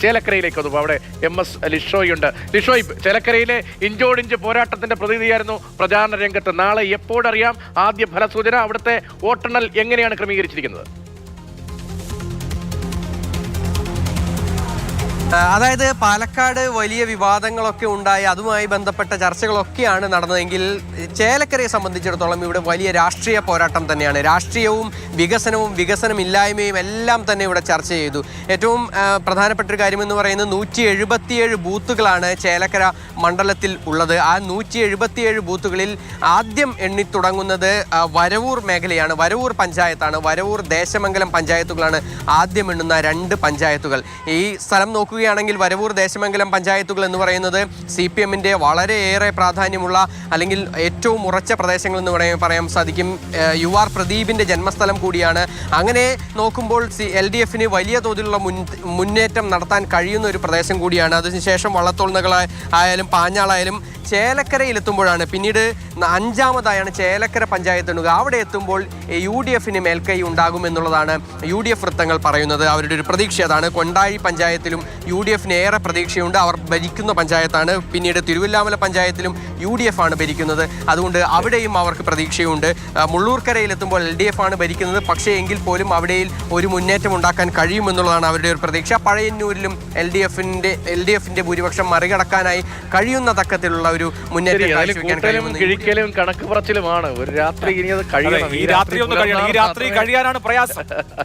ചേലക്കരയിലേക്ക് ഒതുവും. അവിടെ MS ലിഷോയുണ്ട്. ലിഷോയ്, ചേലക്കരയിലെ ഇഞ്ചോടിഞ്ച് പോരാട്ടത്തിന്റെ പ്രതിനിധിയായിരുന്നു പ്രചാരണ രംഗത്ത്. നാളെ എപ്പോഴറിയാം ആദ്യ ഫലസൂചന? അവിടുത്തെ വോട്ടെണ്ണൽ എങ്ങനെയാണ് ക്രമീകരിച്ചിരിക്കുന്നത്? അതായത് പാലക്കാട് വലിയ വിവാദങ്ങളൊക്കെ ഉണ്ടായി, അതുമായി ബന്ധപ്പെട്ട ചർച്ചകളൊക്കെയാണ് നടന്നതെങ്കിൽ ചേലക്കരയെ സംബന്ധിച്ചിടത്തോളം ഇവിടെ വലിയ രാഷ്ട്രീയ പോരാട്ടം തന്നെയാണ്. രാഷ്ട്രീയവും വികസനവും വികസനമില്ലായ്മയും എല്ലാം തന്നെ ഇവിടെ ചർച്ച ചെയ്തു. ഏറ്റവും പ്രധാനപ്പെട്ട ഒരു കാര്യമെന്ന് പറയുന്നത് 177 ബൂത്തുകളാണ് ചേലക്കര മണ്ഡലത്തിൽ ഉള്ളത്. ആ 177 ബൂത്തുകളിൽ ആദ്യം എണ്ണിത്തുടങ്ങുന്നത് വരവൂർ മേഖലയാണ്, വരവൂർ പഞ്ചായത്താണ്. വരവൂർ ദേശമംഗലം പഞ്ചായത്തുകളാണ് ആദ്യം എണ്ണുന്ന 2 പഞ്ചായത്തുകൾ. ഈ സ്ഥലം നോക്കുകയാണെങ്കിൽ വരവൂർ ദേശമംഗലം പഞ്ചായത്തുകൾ എന്ന് പറയുന്നത് CPM-ന്റെ വളരെയേറെ പ്രാധാന്യമുള്ള അല്ലെങ്കിൽ ഏറ്റവും ഉറച്ച പ്രദേശങ്ങൾ എന്ന് പറയാൻ സാധിക്കും. UR പ്രദീപിൻ്റെ ജന്മസ്ഥലം കൂടിയാണ്. അങ്ങനെ നോക്കുമ്പോൾ LDF-ന് വലിയ തോതിലുള്ള മുന്നേറ്റം നടത്താൻ കഴിയുന്ന ഒരു പ്രദേശം കൂടിയാണ്. അതിനുശേഷം വള്ളത്തോൾനകളായാലും പാഞ്ഞാളായാലും ചേലക്കരയിലെത്തുമ്പോഴാണ് പിന്നീട് 5ാമതായാണ് ചേലക്കര പഞ്ചായത്ത് എണ്ണുക. അവിടെ എത്തുമ്പോൾ UDF-ന് മേൽക്കൈ ഉണ്ടാകുമെന്നുള്ളതാണ് UDF വൃത്തങ്ങൾ പറയുന്നത്. അവരുടെ ഒരു പ്രതീക്ഷ അതാണ്. കൊണ്ടാഴി പഞ്ചായത്തിലും UDF-ന് ഏറെ പ്രതീക്ഷയുണ്ട്. അവർ ഭരിക്കുന്ന പഞ്ചായത്താണ്. പിന്നീട് തിരുവല്ലാമല പഞ്ചായത്തിലും UDF ആണ് ഭരിക്കുന്നത്. അതുകൊണ്ട് അവിടെയും അവർക്ക് പ്രതീക്ഷയുണ്ട്. മുള്ളൂർക്കരയിലെത്തുമ്പോൾ LDF ആണ് ഭരിക്കുന്നത്. പക്ഷേ എങ്കിൽ പോലും അവിടെയിൽ ഒരു മുന്നേറ്റം ഉണ്ടാക്കാൻ കഴിയുമെന്നുള്ളതാണ് അവരുടെ ഒരു പ്രതീക്ഷ. പഴയന്നൂരിലും LDF-ന്റെ ഭൂരിപക്ഷം മറികടക്കാനായി കഴിയുന്ന തക്കത്തിലുള്ള ഒരു മുന്നേറ്റം കിഴിക്കലും കണക്ക് പറച്ചിലുമാണ്. ഒരു രാത്രി ഇനി അത് കഴിയണം. ഈ രാത്രി കഴിയാനാണ് പ്രയാസം.